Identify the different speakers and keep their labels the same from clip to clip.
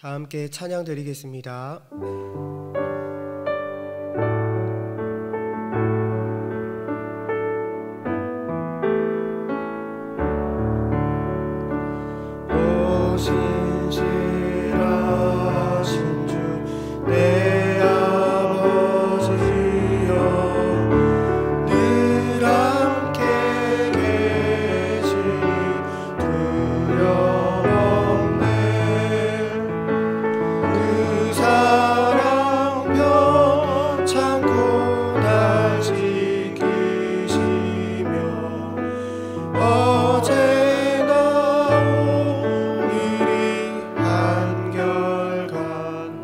Speaker 1: 다 함께 찬양 드리겠습니다. 오 신실하신 주 내 아버지여 늘 함께 계시니 두려움없네. 그 사랑 참고 날 지키시며 어제나 오늘이 한결같네.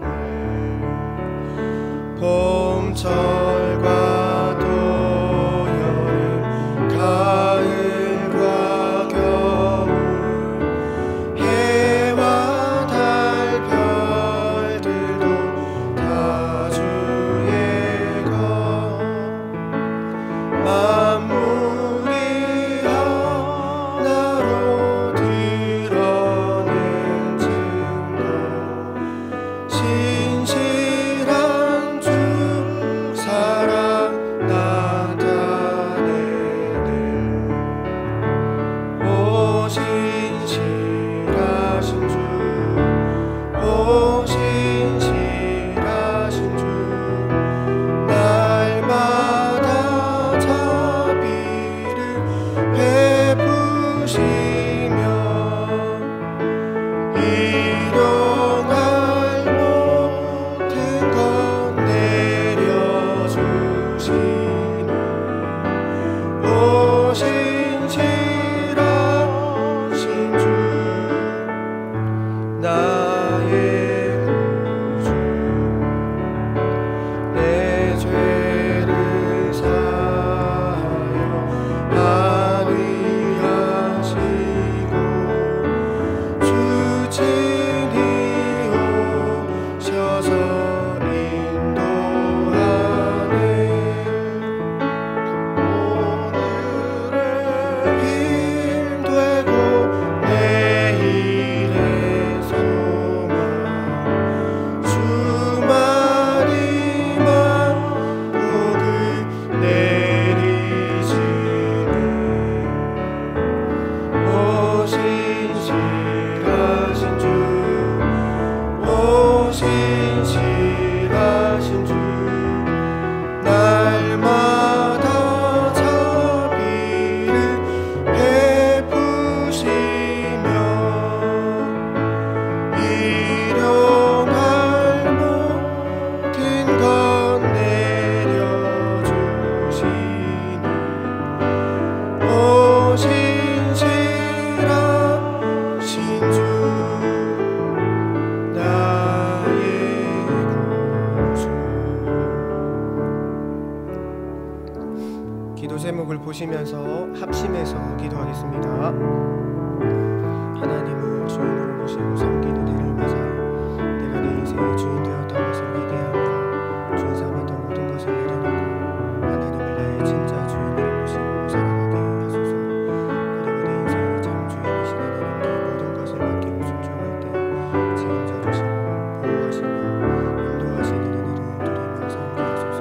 Speaker 1: 제목을 보시면서 합심해서 기도하겠습니다. 하나님을 주인으로 모시고 섬기는 해를 맞아 내가 내 인생의 주인 되었던 것을 회개하며 주인 삼았던 모든 것을 내려놓고 하나님을 나의 진짜 주인으로 모시고 살아가게 하소서. 그리고 내 인생의 참 주인이신 하나님께 모든 것을 맡기고 순종할 때 책임져 주시고 보호하시며 인도하시는 은혜를 누리며 살게 하소서.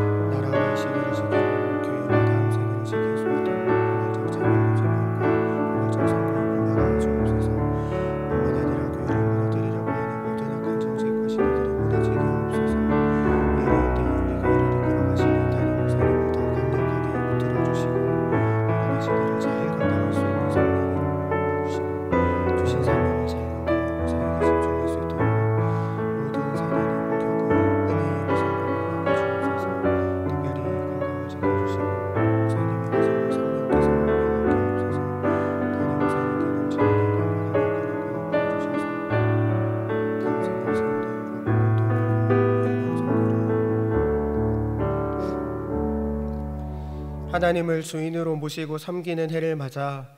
Speaker 1: 나라와 시대를 지키고 교회와 다음 세대를 지킬 수 있도록 포괄적 자비와 제목과 포괄적 성교육을 막아 주옵소서. 뿐만 아니라 교회를 무너뜨리려고 하는 모든 악한 정책과 시도들이 무너지게 하옵소서. 이 어려운 때에 우리 교회를 이끌어가시는 담임 목사님을 더 강력하게 붙들어 주시고 이번의 시대를 잘 감당할 수 있는 성령을 주시고 주신 사명을 잘 감당하고 사역에 집중할 수 있도록 모든 사단의 공격을 은혜의 보상으로 막아주옵소서. 특별히 건강을 지켜주시고 목사님의 가정을 성령께서 영원케 하옵소서. 담임 목사님께 넘치는 영광과 강력한 은혜를 주셔서 다음 세대를 세우는 일과 복음 통일과 영광 선교를 하나님을 주인으로 모시고 섬기는 해를 맞아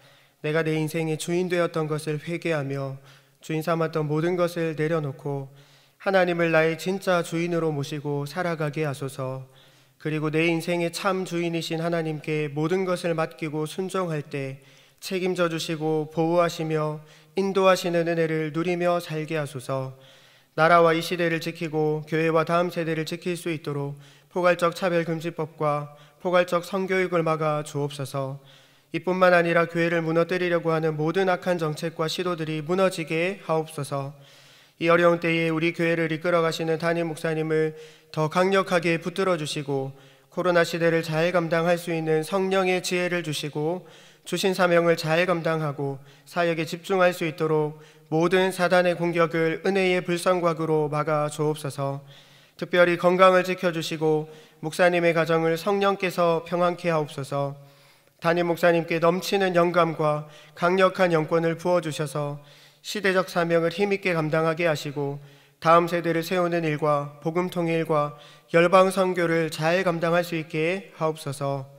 Speaker 1: 내가 내 인생의 주인 되었던 것을 회개하며 주인 삼았던 모든 것을 내려놓고 하나님을 나의 진짜 주인으로 모시고 살아가게 하소서. 그리고 내 인생의 참 주인이신 하나님께 모든 것을 맡기고 순종할 때 책임져 주시고 보호하시며 인도하시는 은혜를 누리며 살게 하소서. 나라와 이 시대를 지키고 교회와 다음 세대를 지킬 수 있도록 포괄적 차별금지법과 포괄적 성교육을 막아 주옵소서. 이뿐만 아니라 교회를 무너뜨리려고 하는 모든 악한 정책과 시도들이 무너지게 하옵소서. 이 어려운 때에 우리 교회를 이끌어가시는 담임 목사님을 더 강력하게 붙들어 주시고 코로나 시대를 잘 감당할 수 있는 성령의 지혜를 주시고 주신 사명을 잘 감당하고 사역에 집중할 수 있도록 모든 사단의 공격을 은혜의 불성곽으로 막아 주옵소서. 특별히 건강을 지켜주시고 목사님의 가정을 성령께서 평안케 하옵소서. 담임 목사님께 넘치는 영감과 강력한 영권을 부어주셔서 시대적 사명을 힘있게 감당하게 하시고 다음 세대를 세우는 일과 복음 통일과 열방 선교를 잘 감당할 수 있게 하옵소서.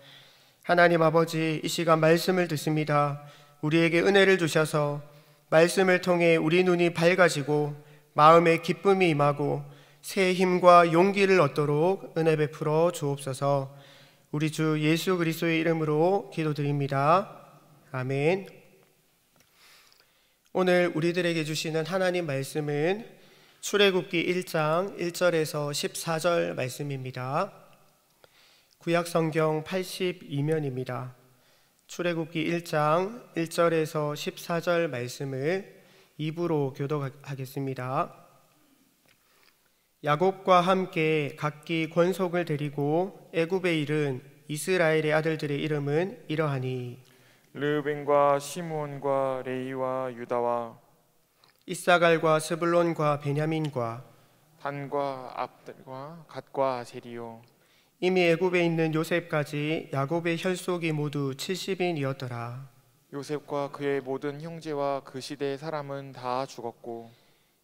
Speaker 1: 하나님 아버지, 이 시간 말씀을 듣습니다. 우리에게 은혜를 주셔서 말씀을 통해 우리 눈이 밝아지고 마음에 기쁨이 임하고 새 힘과 용기를 얻도록 은혜 베풀어 주옵소서. 우리 주 예수 그리스도의 이름으로 기도드립니다. 아멘. 오늘 우리들에게 주시는 하나님 말씀은 출애굽기 1장 1절에서 14절 말씀입니다. 구약성경 82면입니다. 출애굽기 1장 1절에서 14절 말씀을 입으로 교독하겠습니다. 야곱과 함께 각기 권속을 데리고 애굽에 이른 이스라엘의 아들들의 이름은 이러하니
Speaker 2: 르우벤과 시므온과 레위와 유다와
Speaker 1: 이사갈과 스불론과 베냐민과
Speaker 2: 단과 압들과 갓과 아세리요.
Speaker 1: 이미 애굽에 있는 요셉까지 야곱의 혈속이 모두 70인이었더라.
Speaker 2: 요셉과 그의 모든 형제와 그 시대의 사람은 다 죽었고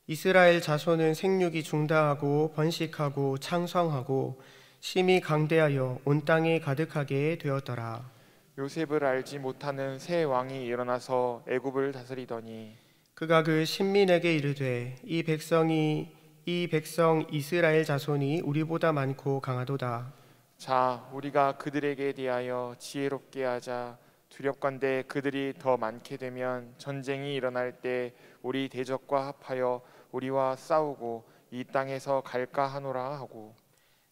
Speaker 1: 이스라엘 자손은 생육이 중다하고 번식하고 창성하고 심히 강대하여 온 땅에 가득하게 되었더라.
Speaker 2: 요셉을 알지 못하는 새 왕이 일어나서 애굽을 다스리더니
Speaker 1: 그가 그 신민에게 이르되 이 백성 이스라엘 자손이 우리보다 많고 강하도다.
Speaker 2: 자, 우리가 그들에게 대하여 지혜롭게 하자. 두렵건대 그들이 더 많게 되면 전쟁이 일어날 때 우리 대적과 합하여 우리와 싸우고 이 땅에서 갈까 하노라 하고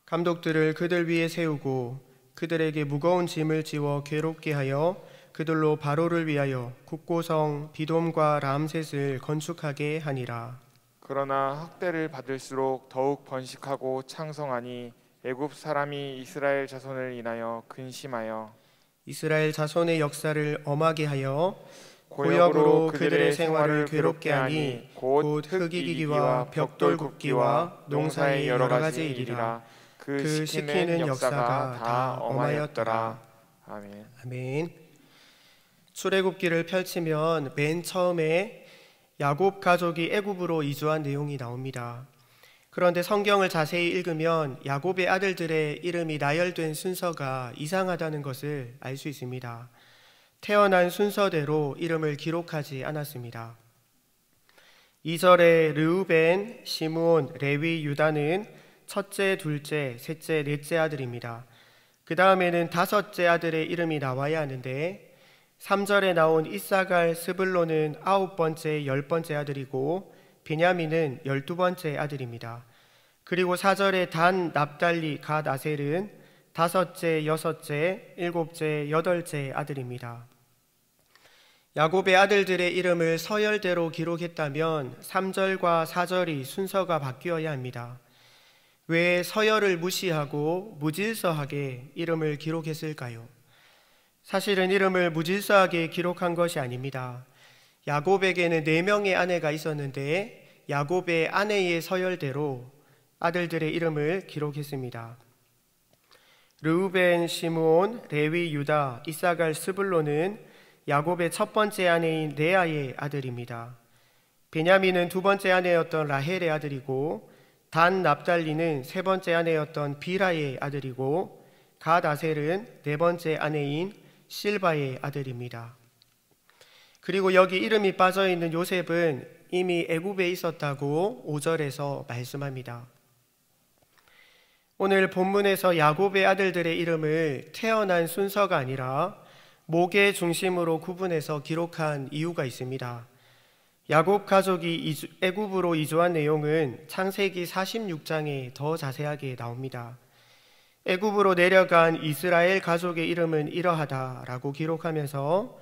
Speaker 1: 감독들을 그들 위에 세우고 그들에게 무거운 짐을 지워 괴롭게 하여 그들로 바로를 위하여 국고성 비돔과 람셋을 건축하게 하니라.
Speaker 2: 그러나 학대를 받을수록 더욱 번식하고 창성하니 애굽 사람이 이스라엘 자손을 인하여 근심하여
Speaker 1: 이스라엘 자손의 역사를 엄하게 하여
Speaker 2: 고역으로 그들의 생활을 괴롭게 하니 곧 흙이기와 벽돌 굽기와 농사의 여러 가지 일이라. 그 시키는 역사가 다 엄하였더라. 아멘.
Speaker 1: 아멘. 출애굽기를 펼치면 맨 처음에 야곱 가족이 애굽으로 이주한 내용이 나옵니다. 그런데 성경을 자세히 읽으면 야곱의 아들들의 이름이 나열된 순서가 이상하다는 것을 알 수 있습니다. 태어난 순서대로 이름을 기록하지 않았습니다. 2절에 르우벤, 시므온, 레위, 유다는 첫째, 둘째, 셋째, 넷째 아들입니다. 그 다음에는 다섯째 아들의 이름이 나와야 하는데 3절에 나온 이사갈, 스불론은 9번째, 10번째 아들이고 베냐민은 12번째 아들입니다. 그리고 4절에 단, 납달리, 갓, 아셀은 5째, 6째, 7째, 8째 아들입니다. 야곱의 아들들의 이름을 서열대로 기록했다면 3절과 4절이 순서가 바뀌어야 합니다. 왜 서열을 무시하고 무질서하게 이름을 기록했을까요? 사실은 이름을 무질서하게 기록한 것이 아닙니다. 야곱에게는 4명의 아내가 있었는데 야곱의 아내의 서열대로 아들들의 이름을 기록했습니다. 르우벤, 시므온, 레위, 유다, 이사갈, 스불론은 야곱의 첫 번째 아내인 레아의 아들입니다. 베냐민은 두 번째 아내였던 라헬의 아들이고 단, 납달리는 세 번째 아내였던 비라의 아들이고 갓, 아셀은 네 번째 아내인 실바의 아들입니다. 그리고 여기 이름이 빠져있는 요셉은 이미 애굽에 있었다고 5절에서 말씀합니다. 오늘 본문에서 야곱의 아들들의 이름을 태어난 순서가 아니라 목의 중심으로 구분해서 기록한 이유가 있습니다. 야곱 가족이 애굽으로 이주한 내용은 창세기 46장에 더 자세하게 나옵니다. 애굽으로 내려간 이스라엘 가족의 이름은 이러하다라고 기록하면서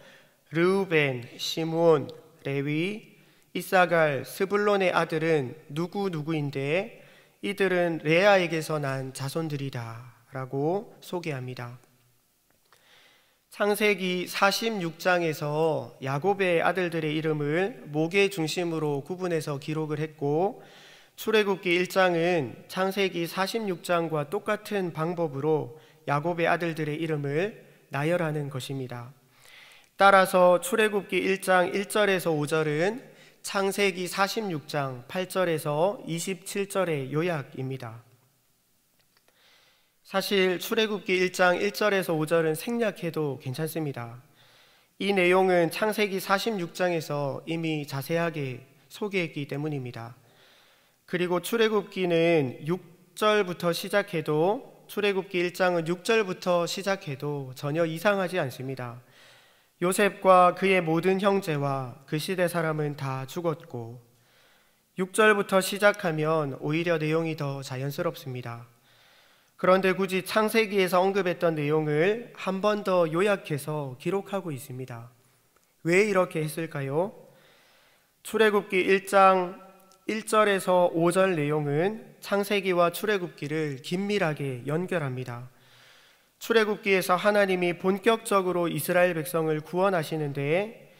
Speaker 1: 르우벤, 시므온, 레위, 이사갈, 스불론의 아들은 누구인데 이들은 레아에게서 난 자손들이다 라고 소개합니다. 창세기 46장에서 야곱의 아들들의 이름을 목의 중심으로 구분해서 기록을 했고 출애굽기 1장은 창세기 46장과 똑같은 방법으로 야곱의 아들들의 이름을 나열하는 것입니다. 따라서 출애굽기 1장 1절에서 5절은 창세기 46장 8절에서 27절의 요약입니다. 사실 출애굽기 1장 1절에서 5절은 생략해도 괜찮습니다. 이 내용은 창세기 46장에서 이미 자세하게 소개했기 때문입니다. 그리고 출애굽기는 6절부터 시작해도 출애굽기 1장은 6절부터 시작해도 전혀 이상하지 않습니다. 요셉과 그의 모든 형제와 그 시대 사람은 다 죽었고 6절부터 시작하면 오히려 내용이 더 자연스럽습니다. 그런데 굳이 창세기에서 언급했던 내용을 한 번 더 요약해서 기록하고 있습니다. 왜 이렇게 했을까요? 출애굽기 1장 1절에서 5절 내용은 창세기와 출애굽기를 긴밀하게 연결합니다. 출애굽기에서 하나님이 본격적으로 이스라엘 백성을 구원하시는데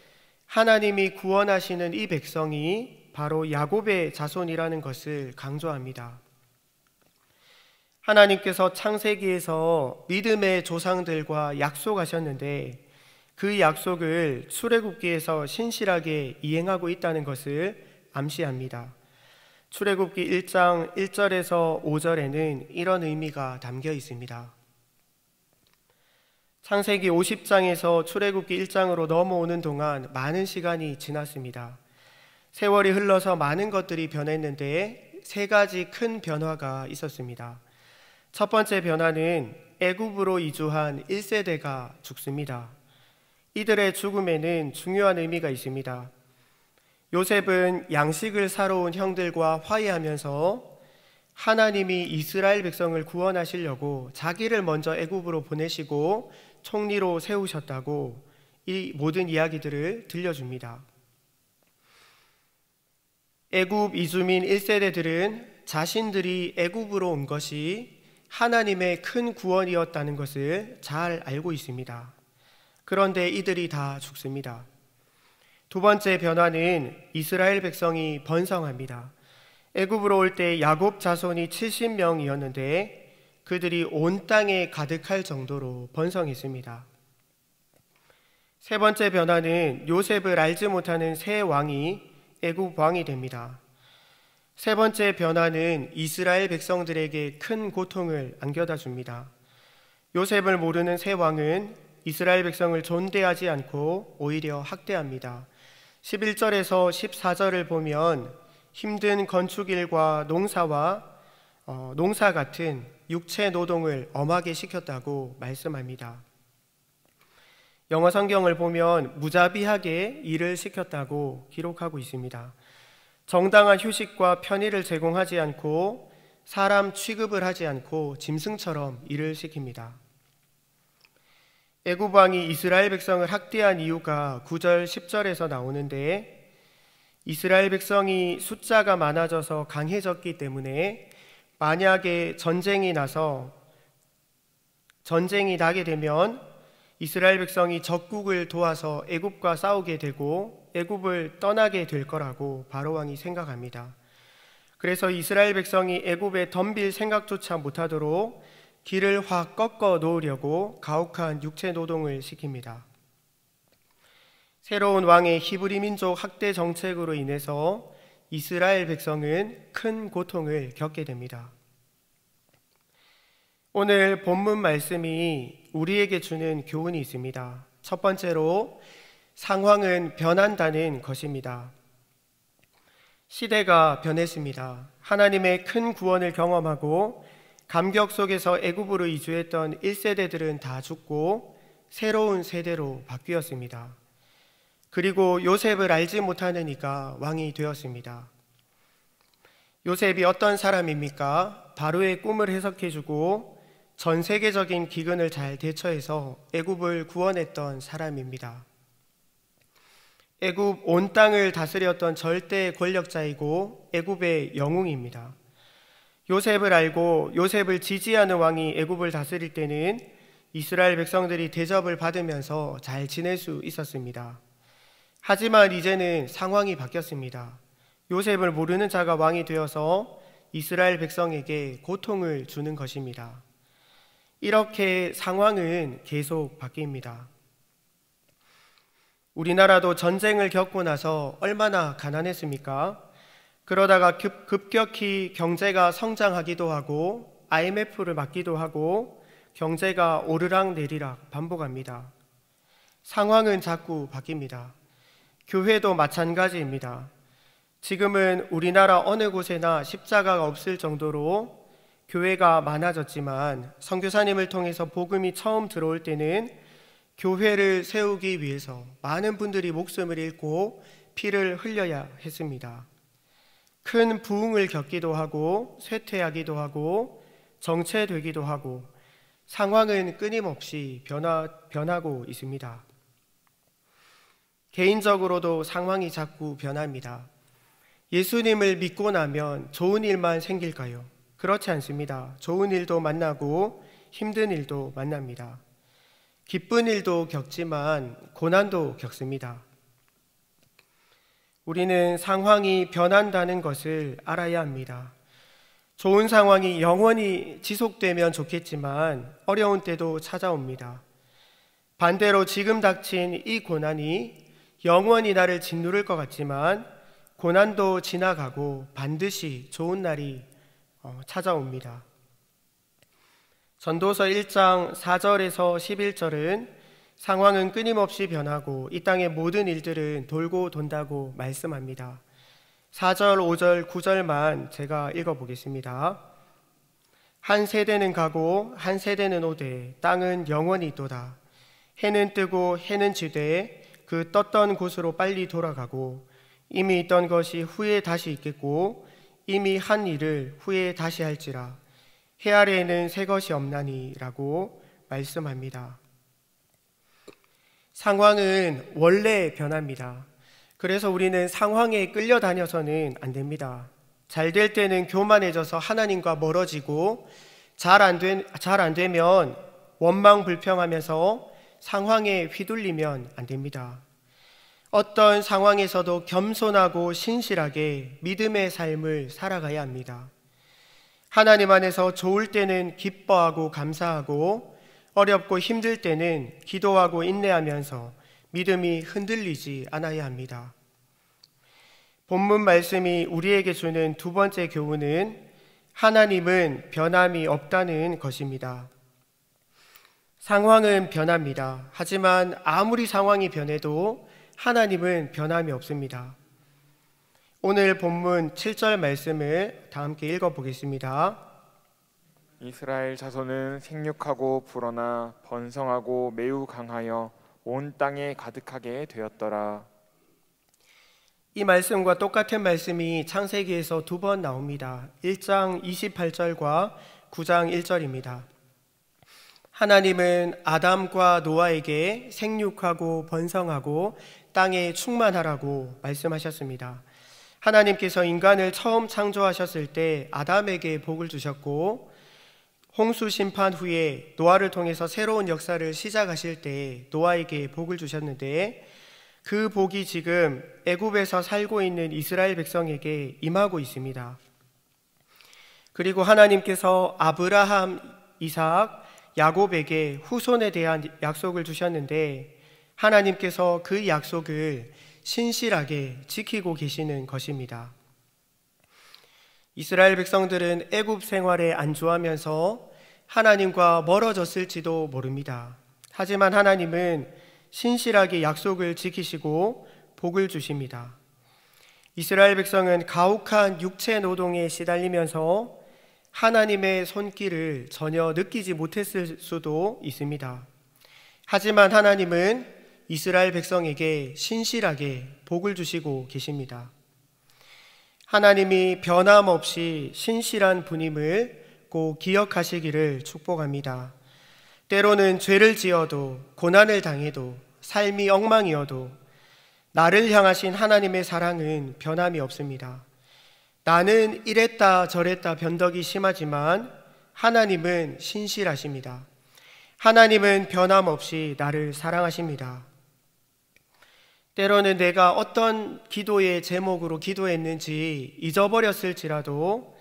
Speaker 1: 하나님이 구원하시는 이 백성이 바로 야곱의 자손이라는 것을 강조합니다. 하나님께서 창세기에서 믿음의 조상들과 약속하셨는데 그 약속을 출애굽기에서 신실하게 이행하고 있다는 것을 암시합니다. 출애굽기 1장 1절에서 5절에는 이런 의미가 담겨 있습니다. 창세기 50장에서 출애굽기 1장으로 넘어오는 동안 많은 시간이 지났습니다. 세월이 흘러서 많은 것들이 변했는데 세 가지 큰 변화가 있었습니다. 첫 번째 변화는 애굽으로 이주한 1세대가 죽습니다. 이들의 죽음에는 중요한 의미가 있습니다. 요셉은 양식을 사러 온 형들과 화해하면서 하나님이 이스라엘 백성을 구원하시려고 자기를 먼저 애굽으로 보내시고 총리로 세우셨다고 이 모든 이야기들을 들려줍니다. 애굽 이주민 1세대들은 자신들이 애굽으로 온 것이 하나님의 큰 구원이었다는 것을 잘 알고 있습니다. 그런데 이들이 다 죽습니다. 두 번째 변화는 이스라엘 백성이 번성합니다. 애굽으로 올 때 야곱 자손이 70명이었는데 그들이 온 땅에 가득할 정도로 번성했습니다. 세 번째 변화는 요셉을 알지 못하는 새 왕이 애굽 왕이 됩니다. 세 번째 변화는 이스라엘 백성들에게 큰 고통을 안겨다 줍니다. 요셉을 모르는 새 왕은 이스라엘 백성을 존대하지 않고 오히려 학대합니다. 11절에서 14절을 보면 힘든 건축일과 농사 같은 육체 노동을 엄하게 시켰다고 말씀합니다. 영어 성경을 보면 무자비하게 일을 시켰다고 기록하고 있습니다. 정당한 휴식과 편의를 제공하지 않고 사람 취급을 하지 않고 짐승처럼 일을 시킵니다. 애굽 왕이 이스라엘 백성을 학대한 이유가 9절 10절에서 나오는데, 이스라엘 백성이 숫자가 많아져서 강해졌기 때문에 만약에 전쟁이 나게 되면 이스라엘 백성이 적국을 도와서 애굽과 싸우게 되고 애굽을 떠나게 될 거라고 바로 왕이 생각합니다. 그래서 이스라엘 백성이 애굽에 덤빌 생각조차 못하도록 길을 확 꺾어 놓으려고 가혹한 육체 노동을 시킵니다. 새로운 왕의 히브리 민족 학대 정책으로 인해서 이스라엘 백성은 큰 고통을 겪게 됩니다. 오늘 본문 말씀이 우리에게 주는 교훈이 있습니다. 첫 번째로 상황은 변한다는 것입니다. 시대가 변했습니다. 하나님의 큰 구원을 경험하고 감격 속에서 애굽으로 이주했던 1세대들은 다 죽고 새로운 세대로 바뀌었습니다. 그리고 요셉을 알지 못하는 이가 왕이 되었습니다. 요셉이 어떤 사람입니까? 바로의 꿈을 해석해주고 전 세계적인 기근을 잘 대처해서 애굽을 구원했던 사람입니다. 애굽 온 땅을 다스렸던 절대 권력자이고 애굽의 영웅입니다. 요셉을 알고 요셉을 지지하는 왕이 애굽을 다스릴 때는 이스라엘 백성들이 대접을 받으면서 잘 지낼 수 있었습니다. 하지만 이제는 상황이 바뀌었습니다. 요셉을 모르는 자가 왕이 되어서 이스라엘 백성에게 고통을 주는 것입니다. 이렇게 상황은 계속 바뀝니다. 우리나라도 전쟁을 겪고 나서 얼마나 가난했습니까? 그러다가 급격히 경제가 성장하기도 하고 IMF를 맞기도 하고 경제가 오르락 내리락 반복합니다. 상황은 자꾸 바뀝니다. 교회도 마찬가지입니다. 지금은 우리나라 어느 곳에나 십자가가 없을 정도로 교회가 많아졌지만 선교사님을 통해서 복음이 처음 들어올 때는 교회를 세우기 위해서 많은 분들이 목숨을 잃고 피를 흘려야 했습니다. 큰 부흥을 겪기도 하고 쇠퇴하기도 하고 정체되기도 하고 상황은 끊임없이 변하고 있습니다. 개인적으로도 상황이 자꾸 변합니다. 예수님을 믿고 나면 좋은 일만 생길까요? 그렇지 않습니다. 좋은 일도 만나고 힘든 일도 만납니다. 기쁜 일도 겪지만 고난도 겪습니다. 우리는 상황이 변한다는 것을 알아야 합니다. 좋은 상황이 영원히 지속되면 좋겠지만 어려운 때도 찾아옵니다. 반대로 지금 닥친 이 고난이 영원히 나를 짓누를 것 같지만 고난도 지나가고 반드시 좋은 날이 찾아옵니다. 전도서 1장 4절에서 11절은 상황은 끊임없이 변하고 이 땅의 모든 일들은 돌고 돈다고 말씀합니다. 4절, 5절, 9절만 제가 읽어보겠습니다. 한 세대는 가고 한 세대는 오되 땅은 영원히 있도다. 해는 뜨고 해는 지되 그 떴던 곳으로 빨리 돌아가고 이미 있던 것이 후에 다시 있겠고 이미 한 일을 후에 다시 할지라. 해 아래에는 새 것이 없나니 라고 말씀합니다. 상황은 원래 변합니다. 그래서 우리는 상황에 끌려다녀서는 안 됩니다. 잘 될 때는 교만해져서 하나님과 멀어지고 잘 안 되면 원망불평하면서 상황에 휘둘리면 안 됩니다. 어떤 상황에서도 겸손하고 신실하게 믿음의 삶을 살아가야 합니다. 하나님 안에서 좋을 때는 기뻐하고 감사하고 어렵고 힘들 때는 기도하고 인내하면서 믿음이 흔들리지 않아야 합니다. 본문 말씀이 우리에게 주는 두 번째 교훈은 하나님은 변함이 없다는 것입니다. 상황은 변합니다. 하지만 아무리 상황이 변해도 하나님은 변함이 없습니다. 오늘 본문 7절 말씀을 다 함께 읽어보겠습니다.
Speaker 2: 이스라엘 자손은 생육하고 불어나 번성하고 매우 강하여 온 땅에 가득하게 되었더라.
Speaker 1: 이 말씀과 똑같은 말씀이 창세기에서 두 번 나옵니다. 1장 28절과 9장 1절입니다. 하나님은 아담과 노아에게 생육하고 번성하고 땅에 충만하라고 말씀하셨습니다. 하나님께서 인간을 처음 창조하셨을 때 아담에게 복을 주셨고, 홍수 심판 후에 노아를 통해서 새로운 역사를 시작하실 때 노아에게 복을 주셨는데, 그 복이 지금 애굽에서 살고 있는 이스라엘 백성에게 임하고 있습니다. 그리고 하나님께서 아브라함, 이삭, 야곱에게 후손에 대한 약속을 주셨는데, 하나님께서 그 약속을 신실하게 지키고 계시는 것입니다. 이스라엘 백성들은 애굽 생활에 안주하면서 하나님과 멀어졌을지도 모릅니다. 하지만 하나님은 신실하게 약속을 지키시고 복을 주십니다. 이스라엘 백성은 가혹한 육체 노동에 시달리면서 하나님의 손길을 전혀 느끼지 못했을 수도 있습니다. 하지만 하나님은 이스라엘 백성에게 신실하게 복을 주시고 계십니다. 하나님이 변함없이 신실한 분임을 꼭 기억하시기를 축복합니다. 때로는 죄를 지어도, 고난을 당해도, 삶이 엉망이어도 나를 향하신 하나님의 사랑은 변함이 없습니다. 나는 이랬다 저랬다 변덕이 심하지만 하나님은 신실하십니다. 하나님은 변함없이 나를 사랑하십니다. 때로는 내가 어떤 기도의 제목으로 기도했는지 잊어버렸을지라도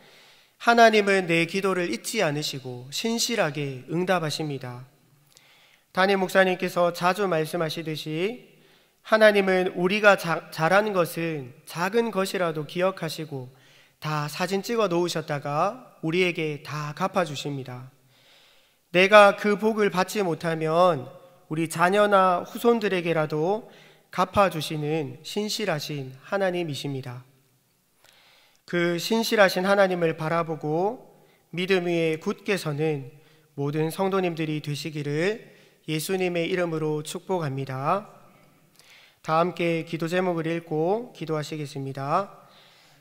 Speaker 1: 하나님은 내 기도를 잊지 않으시고 신실하게 응답하십니다. 담임 목사님께서 자주 말씀하시듯이 하나님은 우리가 잘하는 것은 작은 것이라도 기억하시고 다 사진 찍어 놓으셨다가 우리에게 다 갚아주십니다. 내가 그 복을 받지 못하면 우리 자녀나 후손들에게라도 갚아주시는 신실하신 하나님이십니다. 그 신실하신 하나님을 바라보고 믿음 위에 굳게 서는 모든 성도님들이 되시기를 예수님의 이름으로 축복합니다. 다 함께 기도 제목을 읽고 기도하시겠습니다.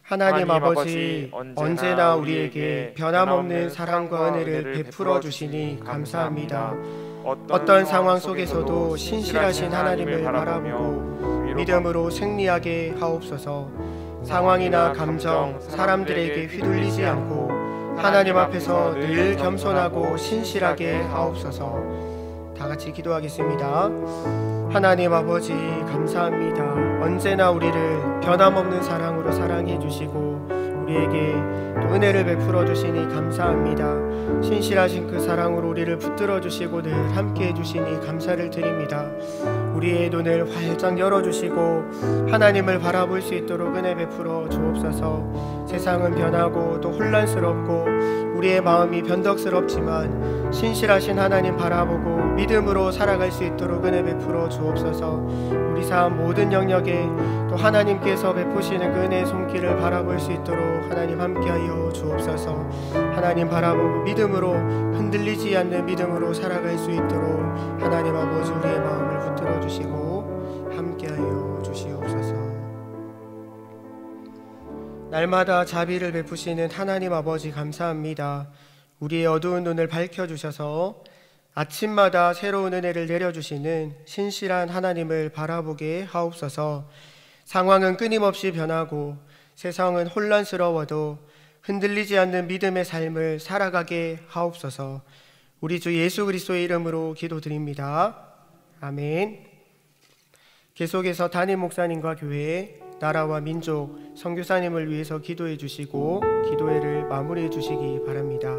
Speaker 1: 하나님 아버지, 언제나 우리에게 변함없는 사랑과 은혜를 베풀어 주시니 감사합니다. 어떤 상황 속에서도 신실하신 하나님을 바라보고 믿음으로 승리하게 하옵소서. 상황이나 감정, 사람들에게 휘둘리지 않고 하나님 앞에서 늘 겸손하고 신실하게 하옵소서. 다 같이 기도하겠습니다. 하나님 아버지 감사합니다. 언제나 우리를 변함없는 사랑으로 사랑해 주시고 우리에게 또 은혜를 베풀어 주시니 감사합니다. 신실하신 그 사랑으로 우리를 붙들어 주시고 늘 함께 해 주시니 감사를 드립니다. 우리의 눈을 활짝 열어주시고 하나님을 바라볼 수 있도록 은혜 베풀어 주옵소서. 세상은 변하고 또 혼란스럽고 우리의 마음이 변덕스럽지만 신실하신 하나님 바라보고 믿음으로 살아갈 수 있도록 은혜 베풀어 주옵소서. 우리 삶 모든 영역에 또 하나님께서 베푸시는 그 은혜의 손길을 바라볼 수 있도록 하나님 함께하여 주옵소서. 하나님 바라보고 믿음으로 흔들리지 않는 믿음으로 살아갈 수 있도록 하나님 아버지 우리의 마음을 붙들어 주시고 함께하여 주시옵소서. 날마다 자비를 베푸시는 하나님 아버지 감사합니다. 우리의 어두운 눈을 밝혀주셔서 아침마다 새로운 은혜를 내려주시는 신실한 하나님을 바라보게 하옵소서. 상황은 끊임없이 변하고 세상은 혼란스러워도 흔들리지 않는 믿음의 삶을 살아가게 하옵소서. 우리 주 예수 그리스도의 이름으로 기도드립니다. 아멘. 계속해서 담임 목사님과 교회, 나라와 민족, 선교사님을 위해서 기도해 주시고 기도회를 마무리해 주시기 바랍니다.